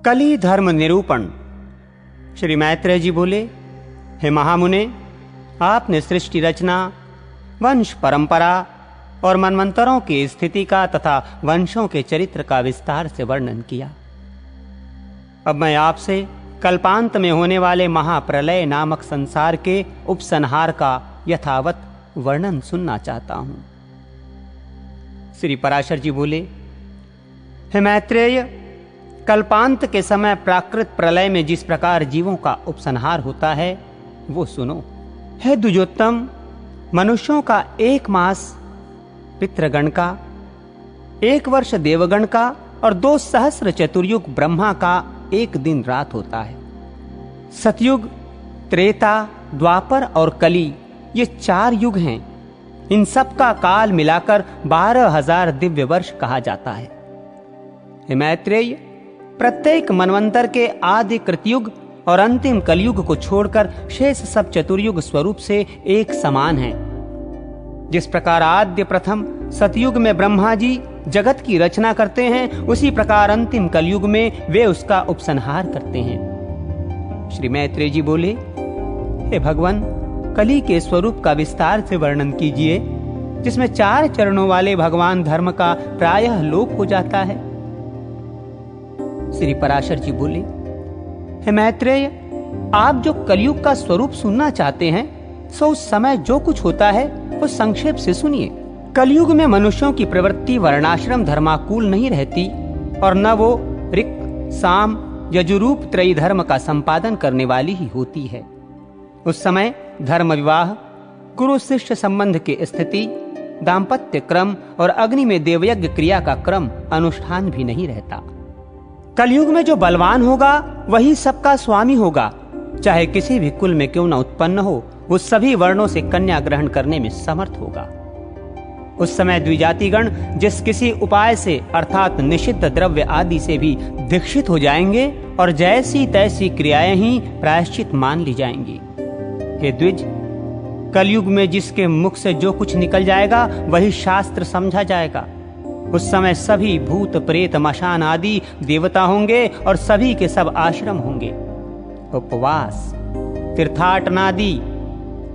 कली धर्म निरूपण। श्री मैत्रेय जी बोले, हे महामुने, आपने सृष्टि रचना, वंश परंपरा और मनवंतरों की स्थिति का तथा वंशों के चरित्र का विस्तार से वर्णन किया। अब मैं आपसे कल्पांत में होने वाले महाप्रलय नामक संसार के उपसंहार का यथावत वर्णन सुनना चाहता हूं। श्री पराशर जी बोले, हे मैत्रेय, कल्पांत के समय प्राकृत प्रलय में जिस प्रकार जीवों का उपसंहार होता है वो सुनो। हे द्विजोत्तम, मनुष्यों का 1 मास पितृगण का, 1 वर्ष देवगण का और 2 सहस्र चतुर्युग ब्रह्मा का 1 दिन रात होता है। सतयुग, त्रेता, द्वापर और कली ये 4 युग हैं। इन सब का काल मिलाकर 12,000 दिव्य वर्ष कहा जाता है। हे मैत्रेय, प्रत्येक मनवंतर के आदि कृतयुग और अंतिम कलयुग को छोड़कर शेष सब चतुर्युग स्वरूप से एक समान हैं। जिस प्रकार आद्य प्रथम सतयुग में ब्रह्मा जी जगत की रचना करते हैं, उसी प्रकार अंतिम कलयुग में वे उसका उपसंहार करते हैं। श्री मैत्रेय जी बोले, हे भगवान, कली के स्वरूप का विस्तार से वर्णन कीजिए, जिसमें 4 चरणों वाले भगवान धर्म का प्रायः लोप हो जाता है। श्री पराशर जी बोले, हे मैत्रेय, आप जो कलयुग का स्वरूप सुनना चाहते हैं, सो उस समय जो कुछ होता है वो संक्षेप से सुनिए। कलयुग में मनुष्यों की प्रवृत्ति वर्णाश्रम धर्माकुल नहीं रहती और न वो ऋक्, साम, यजुरूप त्रयी धर्म का संपादन करने वाली ही होती है। उस समय धर्म विवाह, गुरु शिष्य संबंध की स्थिति, दाम्पत्य क्रम और अग्नि में देवयज्ञ क्रिया का क्रम अनुष्ठान भी नहीं रहता। कलयुग में जो बलवान होगा वही सबका स्वामी होगा, चाहे किसी भी कुल में क्यों न उत्पन्न हो, वो सभी वर्णों से कन्या ग्रहण करने में समर्थ होगा। उस समय द्विजातिगण जिस किसी उपाय से अर्थात निषिद्ध द्रव्य आदि से भी दीक्षित हो जाएंगे और जैसी तैसी क्रियाएं ही प्रायश्चित मान ली जाएंगी। हे द्विज, कलयुग में जिसके मुख से जो कुछ निकल जाएगा वही शास्त्र समझा जाएगा। उस समय सभी भूत प्रेत मशान आदि देवता होंगे और सभी के सब आश्रम होंगे। उपवास, तीर्थाटनादि,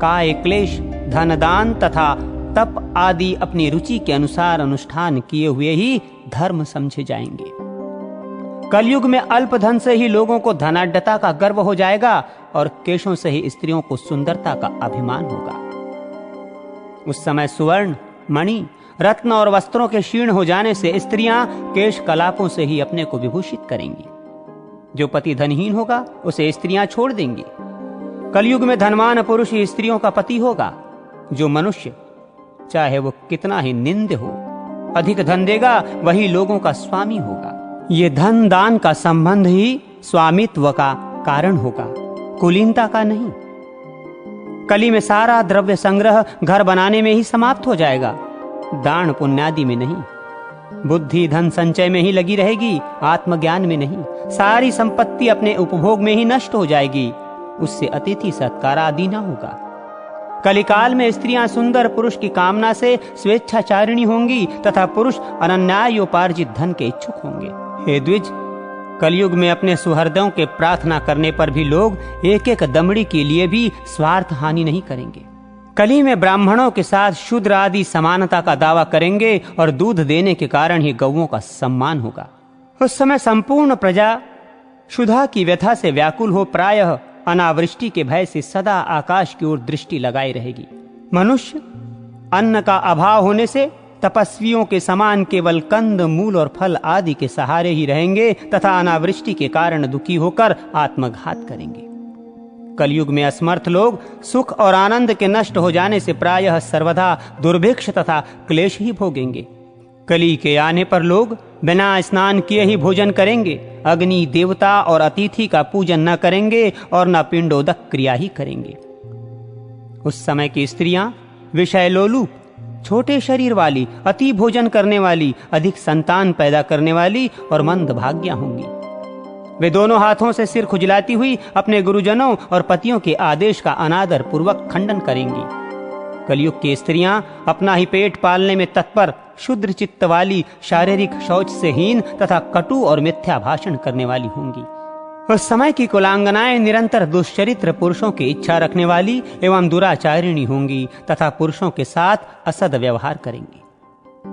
काय क्लेश, धन दान तथा तप आदि अपनी रुचि के अनुसार अनुष्ठान किए हुए ही धर्म समझे जाएंगे। कलयुग में अल्प धन से ही लोगों को धनाढ्यता का गर्व हो जाएगा और केशों से ही स्त्रियों को सुंदरता का अभिमान होगा। उस समय सुवर्ण, मणि, रत्न और वस्त्रों के क्षीण हो जाने से स्त्रियां केश कलापों से ही अपने को विभूषित करेंगी। जो पति धनहीन होगा उसे स्त्रियां छोड़ देंगी। कलयुग में धनवान पुरुष ही स्त्रियों का पति होगा। जो मनुष्य चाहे वो कितना ही निंद्य हो, अधिक धन देगा वही लोगों का स्वामी होगा। ये धन दान का संबंध ही स्वामित्व का कारण होगा, कुलीनता का नहीं। कली में सारा द्रव्य संग्रह घर बनाने में ही समाप्त हो जाएगा, दान पुण्यादि में नहीं। बुद्धि धन संचय में ही लगी रहेगी, आत्मज्ञान में नहीं। सारी संपत्ति अपने उपभोग में ही नष्ट हो जाएगी, उससे अतिथि सत्कार आदि न होगा। कलिकाल में स्त्रियां सुंदर पुरुष की कामना से स्वेच्छाचारिणी होंगी तथा पुरुष अनन्यायोपार्जित धन के इच्छुक होंगे। हे द्विज, कलयुग में अपने सुहृदों के प्रार्थना करने पर भी लोग एक एक दमड़ी के लिए भी स्वार्थ हानि नहीं करेंगे। कली में ब्राह्मणों के साथ शूद्र आदि समानता का दावा करेंगे और दूध देने के कारण ही गौओं का सम्मान होगा। उस समय संपूर्ण प्रजा क्षुधा की व्यथा से व्याकुल हो प्रायः अनावृष्टि के भय से सदा आकाश की ओर दृष्टि लगाई रहेगी। मनुष्य अन्न का अभाव होने से तपस्वियों के समान केवल कंद मूल और फल आदि के सहारे ही रहेंगे तथा अनावृष्टि के कारण दुखी होकर आत्मघात करेंगे। कलयुग में असमर्थ लोग सुख और आनंद के नष्ट हो जाने से प्रायः सर्वदा दुर्भिक्ष तथा क्लेश ही भोगेंगे। कली के आने पर लोग बिना स्नान किए ही भोजन करेंगे, अग्नि देवता और अतिथि का पूजन न करेंगे और न पिंडोदक क्रिया ही करेंगे। उस समय की स्त्रियां विषय लोलुप, छोटे शरीर वाली, अति भोजन करने वाली, अधिक संतान पैदा करने वाली और मंदभाग्या होंगी। वे दोनों हाथों से सिर खुजलाती हुई अपने गुरुजनों और पतियों के आदेश का अनादर पूर्वक खंडन करेंगी। कलयुग की स्त्रियां अपना ही पेट पालने में तत्पर, शुद्र चित्त वाली, शारीरिक शौच से हीन तथा कटु और मिथ्या भाषण करने वाली होंगी। उस समय की कुलांगनाएं निरंतर दुष्चरित्र पुरुषों की इच्छा रखने वाली एवं दुराचारिणी होंगी तथा पुरुषों के साथ असद व्यवहार करेंगी।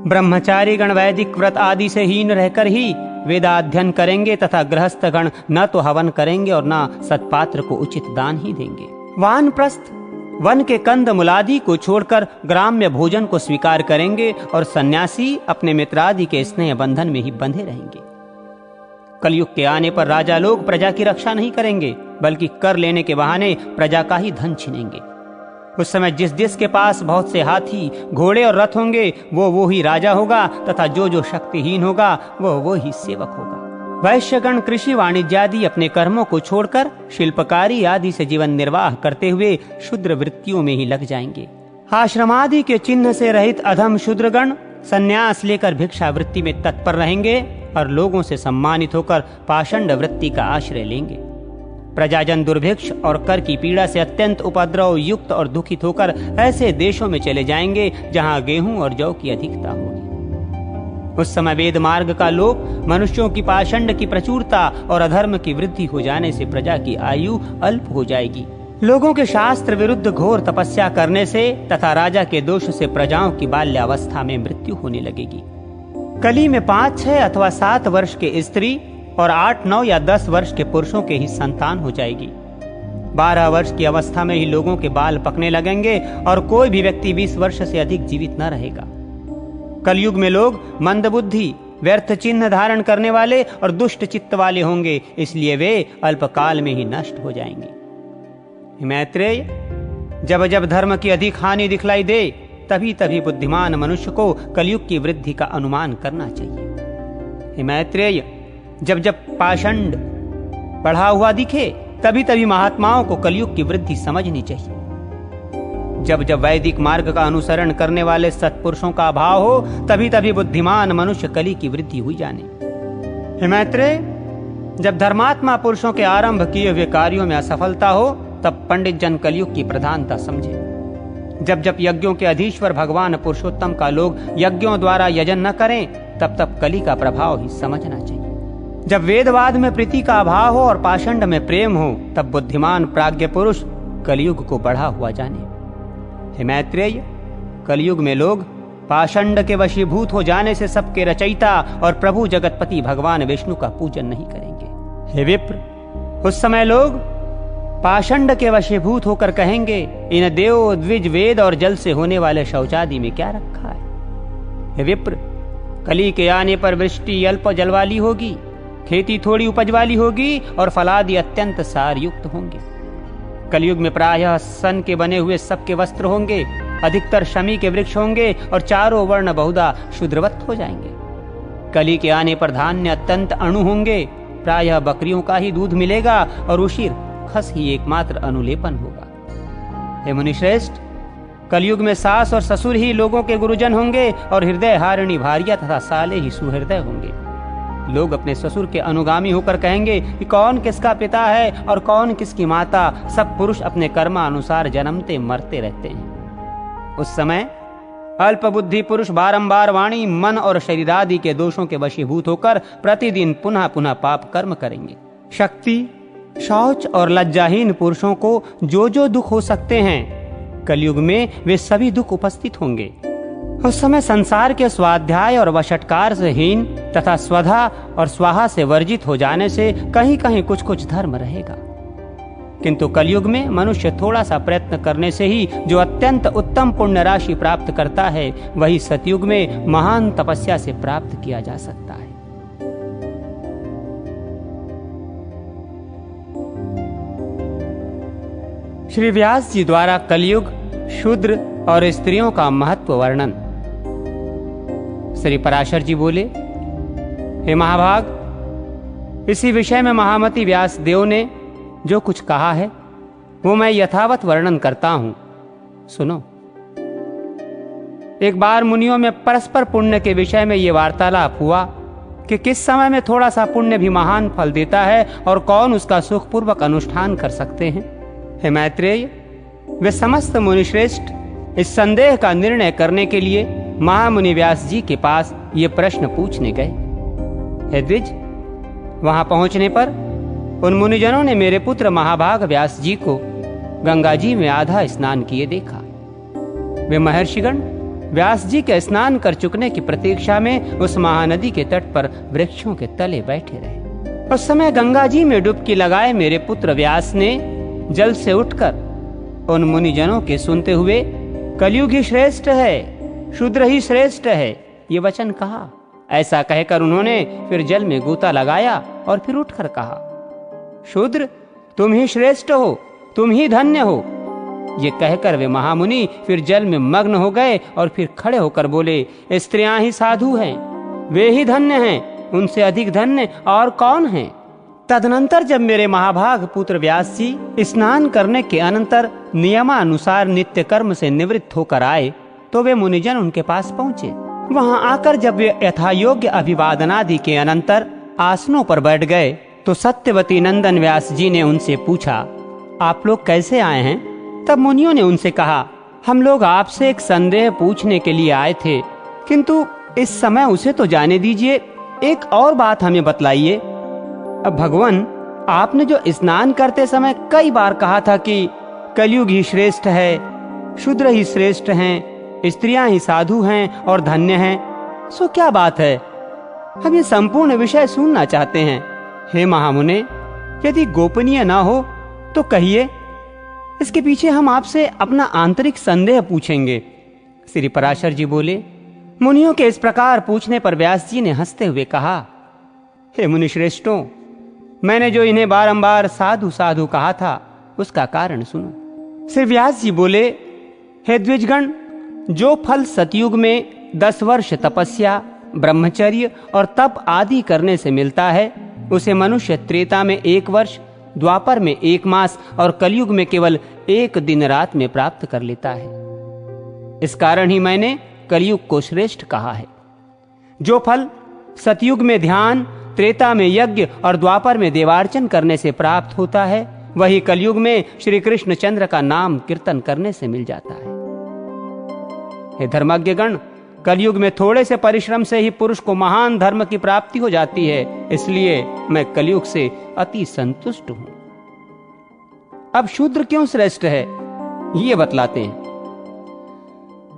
ब्रह्मचारी गण वैदिक व्रत आदि से हीन रहकर ही वेदाध्ययन करेंगे तथा गृहस्थ गण न तो हवन करेंगे और न सत्पात्र को उचित दान ही देंगे। वानप्रस्थ वन के कंद मुलादि को छोड़कर ग्राम्य भोजन को स्वीकार करेंगे और सन्यासी अपने मित्रादि के स्नेह बंधन में ही बंधे रहेंगे। कलयुग के आने पर राजा लोग प्रजा की रक्षा नहीं करेंगे, बल्कि कर लेने के बहाने प्रजा का ही धन छीनेंगे। उस समय जिस जिस के पास बहुत से हाथी, घोड़े और रथ होंगे वो ही राजा होगा तथा जो शक्तिहीन होगा वो ही सेवक होगा। वैश्यगण कृषि वाणिज्य आदि अपने कर्मों को छोड़कर शिल्पकारी आदि से जीवन निर्वाह करते हुए शूद्र वृत्तियों में ही लग जाएंगे। आश्रमादि के चिन्ह से रहित अधम शूद्रगण संन्यास लेकर भिक्षा वृत्ति में तत्पर रहेंगे और लोगों से सम्मानित होकर पाषंड वृत्ति का आश्रय लेंगे। प्रजाजन दुर्भिक्ष और कर की पीड़ा से अत्यंत उपद्रव युक्त और दुखित होकर ऐसे देशों में चले जाएंगे जहां गेहूं और जौ की अधिकता होगी। उस समय वेद मार्ग का लोप, मनुष्यों की पाषंड की प्रचुरता और अधर्म की वृद्धि हो जाने से प्रजा की आयु अल्प हो जाएगी। लोगों के शास्त्र विरुद्ध घोर तपस्या करने से तथा राजा के दोष से प्रजाओं की बाल्यावस्था में मृत्यु होने लगेगी। कली में 5, 6 अथवा 7 वर्ष के स्त्री और 8, 9 या 10 वर्ष के पुरुषों के ही संतान हो जाएगी। 12 वर्ष की अवस्था में ही लोगों के बाल पकने लगेंगे और कोई भी व्यक्ति 20 वर्ष से अधिक जीवित न रहेगा। कलयुग में लोग मंदबुद्धि, व्यर्थ चिन्ह धारण करने वाले और दुष्ट चित्त वाले होंगे, इसलिए वे अल्पकाल में ही नष्ट हो जाएंगे। मैत्रेय, जब जब धर्म की अधिक हानि दिखलाई दे तभी तभी बुद्धिमान मनुष्य को कलयुग की वृद्धि का अनुमान करना चाहिए। मैत्रेय, जब जब पाषंड बढ़ा हुआ दिखे तभी तभी महात्माओं को कलयुग की वृद्धि समझनी चाहिए। जब जब वैदिक मार्ग का अनुसरण करने वाले सत्पुरुषों का अभाव हो तभी तभी बुद्धिमान मनुष्य कली की वृद्धि हुई जाने। मैत्रेय, जब धर्मात्मा पुरुषों के आरंभ किए हुए कार्यों में असफलता हो तब पंडित जन कलयुग की प्रधानता समझे। जब जब यज्ञों के अधीश्वर भगवान पुरुषोत्तम का लोग यज्ञों द्वारा यजन न करें तब तब कली का प्रभाव ही समझना चाहिए। जब वेदवाद में प्रीति का अभाव हो और पाषंड में प्रेम हो तब बुद्धिमान प्राज्ञ पुरुष कलयुग को बढ़ा हुआ जाने। मैत्रेय, कलयुग में लोग पाषंड के वशीभूत हो जाने से सबके रचयिता और प्रभु जगतपति भगवान विष्णु का पूजन नहीं करेंगे। हे विप्र, उस समय लोग पाषंड के वशीभूत होकर कहेंगे, इन देव, द्विज, वेद और जल से होने वाले शौचादि में क्या रखा है। हे विप्र, कली के आने पर वृष्टि अल्प जल वाली होगी, खेती थोड़ी उपज वाली होगी और फलादि अत्यंत सार युक्त होंगे। कलयुग में प्रायः सन के बने हुए सबके वस्त्र होंगे, अधिकतर शमी के वृक्ष होंगे और चारों वर्ण बहुधा शूद्रवत हो जाएंगे। कली के आने पर धान्य अत्यंत अणु होंगे, प्रायः बकरियों का ही दूध मिलेगा और उशीर खस ही एकमात्र अनुलेपन होगा। हे मुनिश्रेष्ठ, कलयुग में सास और ससुर ही लोगों के गुरुजन होंगे और हृदय हारिणी भार्या तथा साले ही सुहृदय होंगे। लोग अपने ससुर के अनुगामी होकर कहेंगे कि कौन किसका पिता है और कौन किसकी माता। सब पुरुष अपने कर्मानुसार जन्मते मरते रहते हैं। उस समय अल्प बुद्धि पुरुष बारंबार वाणी, मन और शरीर आदि के दोषों के वशीभूत होकर प्रतिदिन पुनः पुनः पाप कर्म करेंगे। शक्ति, शौच और लज्जाहीन पुरुषों को जो दुख हो सकते हैं, कलयुग में वे सभी दुख उपस्थित होंगे। उस समय संसार के स्वाध्याय और वशटकार से हीन तथा स्वधा और स्वाहा से वर्जित हो जाने से कहीं कहीं कुछ धर्म रहेगा। किंतु कलयुग में मनुष्य थोड़ा सा प्रयत्न करने से ही जो अत्यंत उत्तम पुण्य राशि प्राप्त करता है, वही सतयुग में महान तपस्या से प्राप्त किया जा सकता है। श्री व्यास जी द्वारा कलयुग, शूद्र और स्त्रियों का महत्व वर्णन। श्री पराशर जी बोले, हे महाभाग, इसी विषय में महामति व्यास देव ने जो कुछ कहा है वो मैं यथावत वर्णन करता हूं, सुनो। एक बार मुनियों में परस्पर पुण्य के विषय में ये वार्तालाप हुआ कि किस समय में थोड़ा सा पुण्य भी महान फल देता है और कौन उसका सुखपूर्वक अनुष्ठान कर सकते हैं। हे मैत्रेय, वे समस्त मुनिश्रेष्ठ इस संदेह का निर्णय करने के लिए महामुनि व्यास जी के पास ये प्रश्न पूछने गए। हे द्विज, वहां पहुंचने पर उन मुनिजनों ने मेरे पुत्र महाभाग व्यास जी को गंगा जी में आधा स्नान किए देखा। वे महर्षिगण व्यास जी के स्नान कर चुकने की प्रतीक्षा में उस महानदी के तट पर वृक्षों के तले बैठे रहे। उस समय गंगा जी में डुबकी लगाए मेरे पुत्र व्यास ने जल से उठकर उन मुनिजनों के सुनते हुए कलयुग ही श्रेष्ठ है, शूद्र ही श्रेष्ठ है, ये वचन कहा। ऐसा कहकर उन्होंने फिर जल में गोता लगाया और फिर उठकर कहा, शूद्र तुम ही श्रेष्ठ हो, तुम ही धन्य हो। ये कहकर वे महामुनि फिर जल में मग्न हो गए और फिर खड़े होकर बोले, स्त्रियां ही साधु हैं, वे ही धन्य हैं, उनसे अधिक धन्य और कौन हैं। तदनंतर जब मेरे महाभाग पुत्र व्यास जी स्नान करने के अनंतर नियमानुसार नित्य कर्म से निवृत्त होकर आए तो वे मुनिजन उनके पास पहुंचे। वहां आकर जब वे यथायोग्य अभिवादनादि के अनंतर आसनों पर बैठ गए तो सत्यवती नंदन व्यास जी ने उनसे पूछा, आप लोग कैसे आए हैं? तब मुनियों ने उनसे कहा, हम लोग आपसे एक संदेह पूछने के लिए आए थे, किंतु इस समय उसे तो जाने दीजिए, एक और बात हमें बतलाइए। अब भगवान, आपने जो स्नान करते समय कई बार कहा था कि कलयुग ही श्रेष्ठ है, शूद्र ही श्रेष्ठ हैं, स्त्रियां ही साधु हैं और धन्य हैं, सो क्या बात है? हम ये संपूर्ण विषय सुनना चाहते हैं। हे महामुने, यदि गोपनीय ना हो तो कहिए, इसके पीछे हम आपसे अपना आंतरिक संदेह पूछेंगे। श्री पराशर जी बोले, मुनियों के इस प्रकार पूछने पर व्यास जी ने हंसते हुए कहा, हे मुनि श्रेष्ठों, मैंने जो इन्हें बारंबार साधु साधु कहा था उसका कारण सुनो। श्री व्यास जी बोले, हे द्विजगण, जो फल सतयुग में 10 वर्ष तपस्या, ब्रह्मचर्य और तप आदि करने से मिलता है, उसे मनुष्य त्रेता में 1 वर्ष, द्वापर में 1 मास और कलयुग में केवल 1 दिन रात में प्राप्त कर लेता है। इस कारण ही मैंने कलयुग को श्रेष्ठ कहा है। जो फल सतयुग में ध्यान, त्रेता में यज्ञ और द्वापर में देवार्चन करने से प्राप्त होता है, वही कलयुग में श्री कृष्ण चंद्र का नाम कीर्तन करने से मिल जाता है। हे धर्मज्ञगण, कलयुग में थोड़े से परिश्रम से ही पुरुष को महान धर्म की प्राप्ति हो जाती है, इसलिए मैं कलयुग से अति संतुष्ट हूं। अब शूद्र क्यों श्रेष्ठ है ये बतलाते हैं।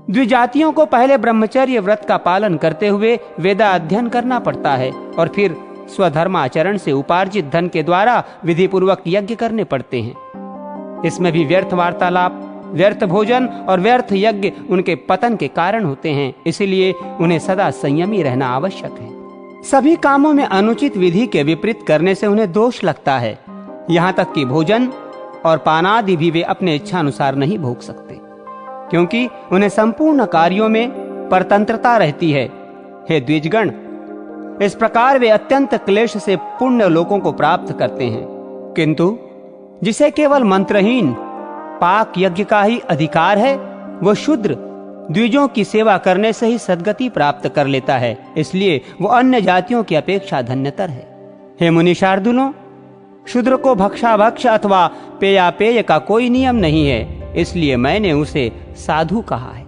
द्विजातियों को पहले ब्रह्मचर्य व्रत का पालन करते हुए वेदा अध्ययन करना पड़ता है और फिर स्वधर्माचरण से उपार्जित धन के द्वारा विधि पूर्वक यज्ञ करने पड़ते हैं। इसमें भी व्यर्थ वार्तालाप, व्यर्थ भोजन और व्यर्थ यज्ञ उनके पतन के कारण होते हैं, इसलिए उन्हें सदा संयमी रहना आवश्यक है। सभी कामों में अनुचित विधि के विपरीत करने से उन्हें दोष लगता है। यहाँ तक कि भोजन और पानादि भी वे अपने इच्छानुसार नहीं भोग सकते, क्योंकि उन्हें संपूर्ण कार्यों में परतंत्रता रहती है। हे द्विजगण, इस प्रकार वे अत्यंत क्लेश से पुण्य लोकों को प्राप्त करते हैं, किंतु जिसे केवल मंत्रहीन पाक यज्ञ का ही अधिकार है, वो शूद्र द्विजों की सेवा करने से ही सद्गति प्राप्त कर लेता है, इसलिए वो अन्य जातियों की अपेक्षा धन्यतर है। हे मुनि शार्दुलों, शूद्र को भक्षाभक्ष अथवा पेयापेय का कोई नियम नहीं है, इसलिए मैंने उसे साधु कहा है।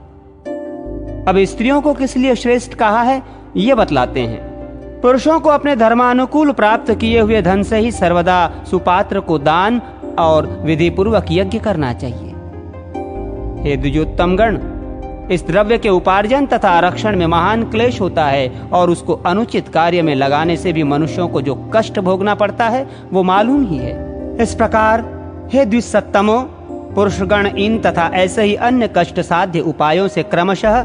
अब स्त्रियों को किस लिए श्रेष्ठ कहा है ये बतलाते हैं। पुरुषों को अपने धर्मानुकूल प्राप्त किए हुए धन से ही सर्वदा सुपात्र को दान और विधि पूर्वक यज्ञ करना चाहिए। हे द्विजोत्तमगण, इस द्रव्य के उपार्जन तथा आरक्षण में महान क्लेश होता है और उसको अनुचित कार्य में लगाने से भी मनुष्यों को जो कष्ट भोगना पड़ता है वो मालूम ही है। इस प्रकार हे द्विसत्तमो, पुरुषगण इन तथा ऐसे ही अन्य कष्ट साध्य उपायों से क्रमशः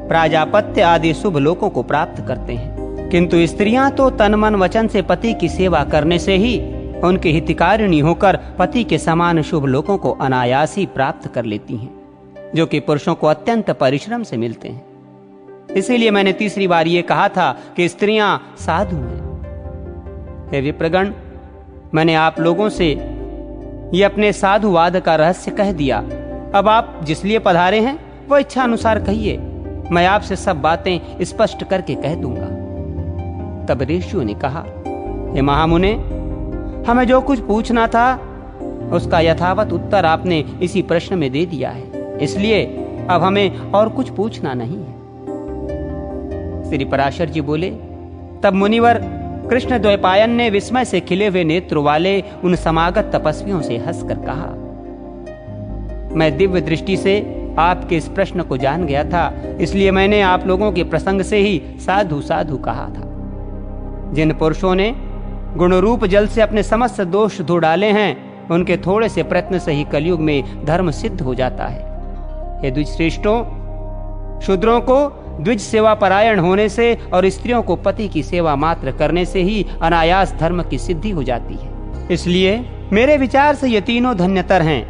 प्राजापत्य आदि शुभ लोकों को प्राप्त करते हैं, किंतु स्त्रियां तो तन मन वचन से पति की सेवा करने से ही उनके हितकारिणी होकर पति के समान शुभ लोकों को अनायास ही प्राप्त कर लेती हैं, जो कि पुरुषों को अत्यंत परिश्रम से मिलते हैं। इसीलिए मैंने तीसरी बार ये कहा था कि स्त्रियां साधु हैं। हे विप्रगण, मैंने आप लोगों से ये अपने साधुवाद का रहस्य कह दिया। अब आप जिस लिए पधारे हैं वो इच्छा अनुसार कहिए, मैं आपसे सब बातें स्पष्ट करके कह दूंगा। तब ऋषियों ने कहा, हे महामुने, हमें जो कुछ पूछना था उसका यथावत उत्तर आपने इसी प्रश्न में दे दिया है, इसलिए अब हमें और कुछ पूछना नहीं है। श्री पराशर जी बोले, तब मुनिवर कृष्ण द्वैपायन ने विस्मय से खिले हुए नेत्र वाले उन समागत तपस्वियों से हंसकर कहा, मैं दिव्य दृष्टि से आपके इस प्रश्न को जान गया था, इसलिए मैंने आप लोगों के प्रसंग से ही साधु साधु कहा था। जिन पुरुषों ने गुणरूप जल से अपने समस्त दोष धो डाले हैं, उनके थोड़े से प्रयत्न से ही कलयुग में धर्म सिद्ध हो जाता है। हे द्विज श्रेष्ठों, शूद्रों को द्विज सेवा परायण होने से और स्त्रियों को पति की सेवा मात्र करने से ही अनायास धर्म की सिद्धि हो जाती है। इसलिए मेरे विचार से ये तीनों धन्यतर हैं,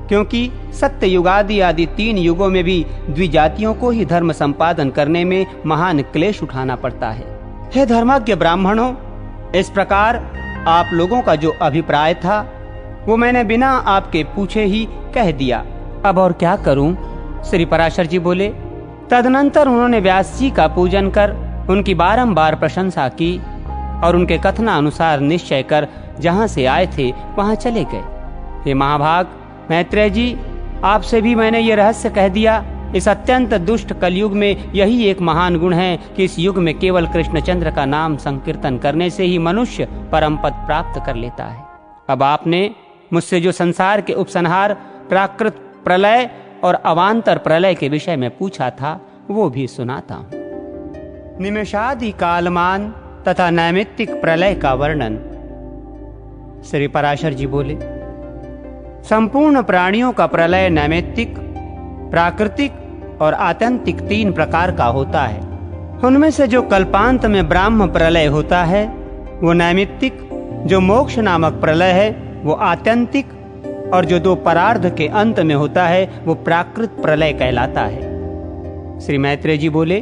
क्योंकि सत्य युगादि आदि 3 युगों में भी द्विजातियों को ही धर्म संपादन करने में महान क्लेश उठाना पड़ता है। हे धर्मज्ञ ब्राह्मणों, इस प्रकार आप लोगों का जो अभिप्राय था वो मैंने बिना आपके पूछे ही कह दिया। अब और क्या करूं? श्री पराशर जी बोले, तदनंतर उन्होंने व्यास जी का पूजन कर उनकी बारंबार प्रशंसा की और उनके कथनानुसार निश्चय कर जहां से आए थे वहां चले गए। हे महाभाग मैत्रेय जी, आपसे भी मैंने ये रहस्य कह दिया। इस अत्यंत दुष्ट कलयुग में यही एक महान गुण है कि इस युग में केवल कृष्णचंद्र का नाम संकीर्तन करने से ही मनुष्य परम पद प्राप्त कर लेता है। अब आपने मुझसे जो संसार के उपसंहार, प्राकृत प्रलय और अवान्तर प्रलय के विषय में पूछा था वो भी सुनाता हूँ। निमेषादि कालमान तथा नैमित्तिक प्रलय का वर्णन। श्री पराशर जी बोले, संपूर्ण प्राणियों का प्रलय नैमित्तिक, प्राकृतिक और आत्यंतिक 3 प्रकार का होता है। उनमें से जो कल्पांत में ब्राह्म प्रलय होता है वो नैमित्तिक, जो मोक्ष नामक प्रलय है वो आत्यंतिक, और जो 2 परार्ध के अंत में होता है वो प्राकृत प्रलय कहलाता है। श्री मैत्रेय जी बोले,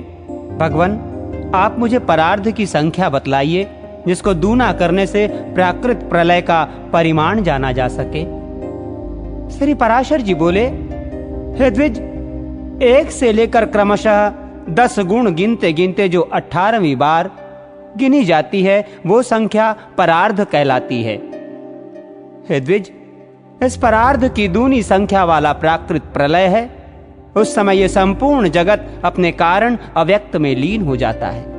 भगवान आप मुझे परार्ध की संख्या बतलाइए जिसको दूना करने से प्राकृत प्रलय का परिमाण जाना जा सके। श्री पराशर जी बोले, हे द्विज, 1 से लेकर क्रमशः 10 गुण गिनते गिनते जो 18वीं बार गिनी जाती है वो संख्या परार्ध कहलाती है। हे द्विज, इस परार्ध की दूनी संख्या वाला प्राकृत प्रलय है। उस समय ये संपूर्ण जगत अपने कारण अव्यक्त में लीन हो जाता है।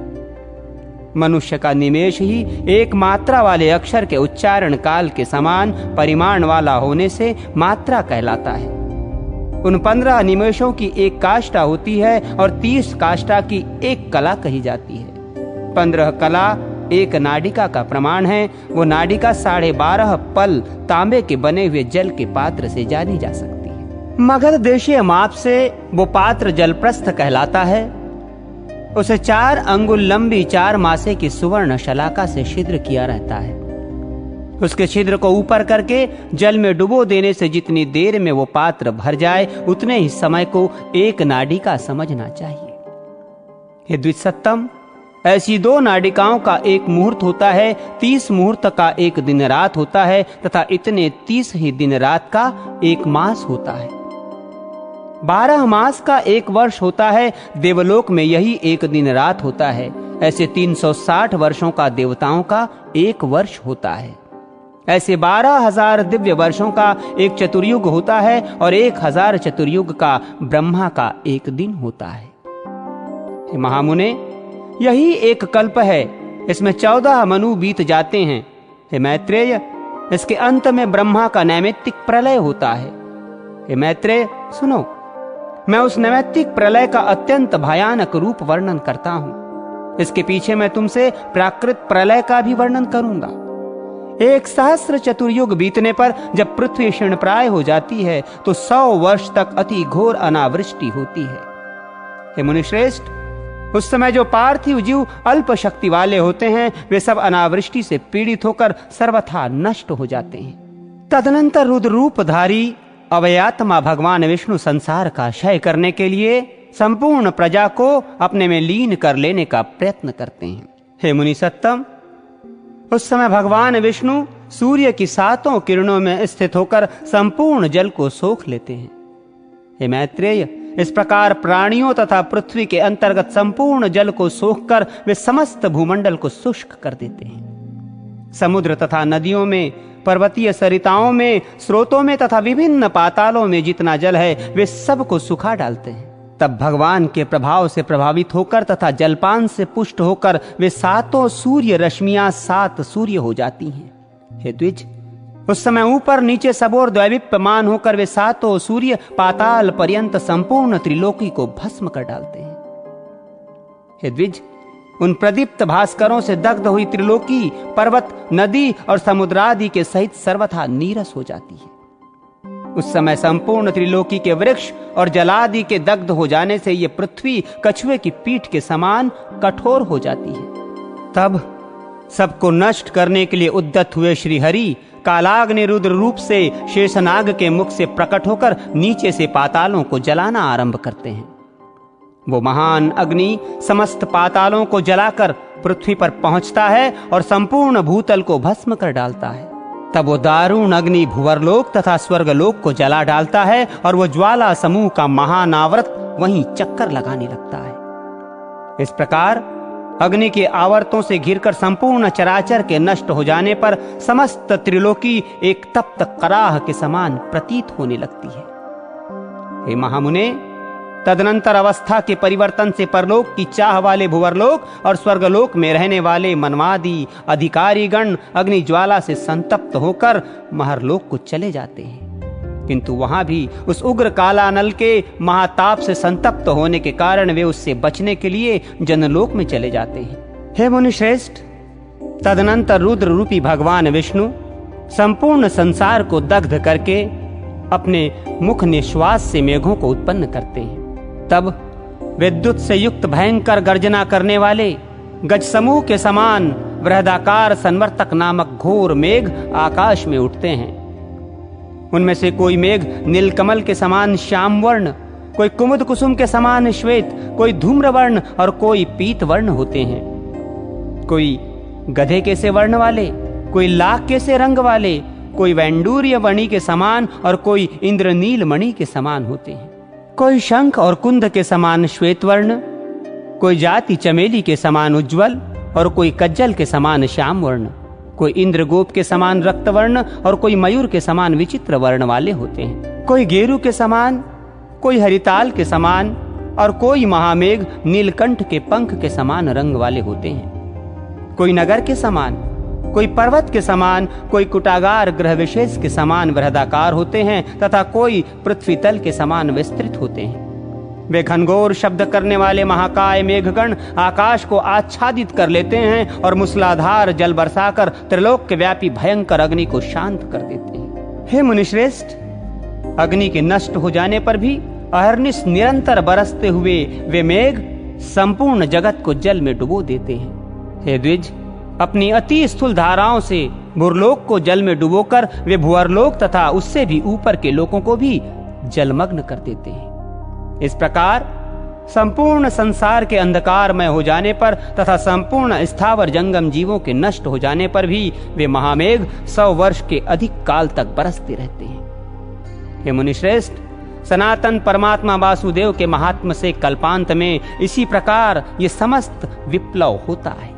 मनुष्य का निमेष ही एक मात्रा वाले अक्षर के उच्चारण काल के समान परिमाण वाला होने से मात्रा कहलाता है। उन 15 निमेषों की एक काष्ठा होती है और 30 काष्ठा की एक कला कही जाती है। 15 कला एक नाडिका का प्रमाण है। वो नाडिका 12.5 पल तांबे के बने हुए जल के पात्र से जानी जा सकती है। मगध देशीय माप से वो पात्र जलप्रस्थ कहलाता है। उसे 4 अंगुल लंबी 4 मासे की सुवर्ण शलाका से छिद्र किया रहता है। उसके छिद्र को ऊपर करके जल में डुबो देने से जितनी देर में वो पात्र भर जाए उतने ही समय को एक नाडिका समझना चाहिए। हे द्विसत्तम, ऐसी 2 नाडिकाओं का एक मुहूर्त होता है, 30 मुहूर्त का एक दिन रात होता है तथा इतने 30 ही दिन रात का एक मास होता है। 12 मास का एक वर्ष होता है। देवलोक में यही एक दिन रात होता है। ऐसे 360 वर्षों का देवताओं का एक वर्ष होता है। ऐसे 12,000 दिव्य वर्षों का एक चतुर्युग होता है और 1,000 चतुर्युग का ब्रह्मा का एक दिन होता है। महामुने, यही एक कल्प है। इसमें 14 मनु बीत जाते हैं। हे मैत्रेय, इसके अंत में ब्रह्मा का नैमित्तिक प्रलय होता है। हे मैत्रेय सुनो, मैं उस नैमित्तिक प्रलय का अत्यंत भयानक रूप वर्णन करता हूँ। इसके पीछे मैं तुमसे प्राकृत प्रलय का भी वर्णन करूंगा। 1,000 चतुर्युग बीतने पर जब पृथ्वी क्षीणप्राय हो जाती है तो 100 वर्ष तक अति घोर अनावृष्टि होती है। हे मुनिश्रेष्ठ, उस समय जो पार्थिव जीव अल्प शक्ति वाले होते हैं वे सब अनावृष्टि से पीड़ित होकर सर्वथा नष्ट हो जाते हैं। तदनंतर रुद्र रूपधारी अवयात्मा भगवान विष्णु संसार का क्षय करने के लिए संपूर्ण प्रजा को अपने में लीन कर लेने का प्रयत्न करते हैं। हे मुनि सत्तम, उस समय भगवान विष्णु सूर्य की 7 किरणों में स्थित होकर संपूर्ण जल को सोख लेते हैं। हे मैत्रेय, इस प्रकार प्राणियों तथा पृथ्वी के अंतर्गत संपूर्ण जल को सोखकर वे समस्त भूमंडल को शुष्क कर देते हैं। समुद्र तथा नदियों में, पर्वतीय सरिताओं में, स्रोतों में तथा विभिन्न पातालों में जितना जल है वे सब को सुखा डालते हैं। तब भगवान के प्रभाव से प्रभावित होकर तथा जलपान से पुष्ट होकर वे सातों सूर्य रश्मियां 7 सूर्य हो जाती हैं। हे द्विज, उस समय ऊपर नीचे सबोर दैवीप्यमान होकर वे सातों सूर्य पाताल पर्यंत संपूर्ण त्रिलोकी को भस्म कर डालते हैं। हे द्विज, उन प्रदीप्त भास्करों से दग्ध हुई त्रिलोकी पर्वत, नदी और समुद्रादि के सहित सर्वथा नीरस हो जाती है। उस समय संपूर्ण त्रिलोकी के वृक्ष और जलादि के दग्ध हो जाने से ये पृथ्वी कछुए की पीठ के समान कठोर हो जाती है। तब सबको नष्ट करने के लिए उद्यत हुए श्री हरि कालाग्नि रुद्र रूप से शेषनाग के मुख से प्रकट होकर नीचे से पातालों को जलाना आरंभ करते हैं। वो महान अग्नि समस्त पातालों को जलाकर पृथ्वी पर पहुंचता है और संपूर्ण भूतल को भस्म कर डालता है। तब वो दारुण अग्नि भुवरलोक तथा स्वर्गलोक को जला डालता है और वो ज्वाला समूह का महानावर्त वहीं चक्कर लगाने लगता है। इस प्रकार अग्नि के आवर्तों से घिरकर संपूर्ण चराचर के नष्ट हो जाने पर समस्त त्रिलोकी एक तप्त कराह के समान प्रतीत होने लगती है। हे महामुने, तदनंतर अवस्था के परिवर्तन से परलोक की चाह वाले भुवरलोक और स्वर्गलोक में रहने वाले मनवादी अधिकारी गण अग्नि ज्वाला से संतप्त होकर महरलोक को चले जाते हैं, किंतु वहां भी उस उग्र कालानल के महाताप से संतप्त होने के कारण वे उससे बचने के लिए जनलोक में चले जाते हैं। हे मुनिश्रेष्ठ, तदनंतर रुद्र रूपी भगवान विष्णु संपूर्ण संसार को दग्ध करके अपने मुख निश्वास से मेघों को उत्पन्न करते हैं। तब विद्युत से युक्त भयंकर गर्जना करने वाले गज समूह के समान बृहदाकार संवर्तक नामक घोर मेघ आकाश में उठते हैं। उनमें से कोई मेघ नीलकमल के समान श्याम वर्ण, कोई कुमुद कुसुम के समान श्वेत, कोई धूम्र वर्ण और कोई पीत वर्ण होते हैं। कोई गधे के से वर्ण वाले, कोई लाख के से रंग वाले, कोई वैंडूर्य मणि के समान और कोई इंद्रनील मणि के समान होते हैं। कोई शंख और कुंद के समान श्वेत वर्ण, कोई जाति चमेली के समान उज्ज्वल और कोई कज्जल के समान श्याम वर्ण, कोई इंद्रगोप के समान रक्त वर्ण और कोई मयूर के समान विचित्र वर्ण वाले होते हैं। कोई गेरू के समान, कोई हरिताल के समान और कोई महामेघ नीलकंठ के पंख के समान रंग वाले होते हैं। कोई नगर के समान, कोई पर्वत के समान, कोई कुटागार ग्रह विशेष के समान बृहदाकार होते हैं तथा कोई पृथ्वी तल के समान विस्तृत होते हैं। वे घनघोर शब्द करने वाले महाकाय मेघगण आकाश को आच्छादित कर लेते हैं और मूसलाधार जल बरसाकर त्रिलोक के व्यापी भयंकर अग्नि को शांत कर देते हैं। हे मुनिश्रेष्ठ, अग्नि के नष्ट हो जाने पर भी अहर्निश निरंतर बरसते हुए वे मेघ संपूर्ण जगत को जल में डुबो देते हैं। हे द्विज, अपनी अति स्थूल धाराओं से भूरलोक को जल में डुबोकर वे भुवरलोक तथा उससे भी ऊपर के लोकों को भी जलमग्न कर देते हैं। इस प्रकार संपूर्ण संसार के अंधकारमय हो जाने पर तथा संपूर्ण स्थावर जंगम जीवों के नष्ट हो जाने पर भी वे महामेघ 100 वर्ष के अधिक काल तक बरसते रहते हैं। हे मुनिश्रेष्ठ, सनातन परमात्मा वासुदेव के महात्म से कल्पांत में इसी प्रकार ये समस्त विप्लव होता है।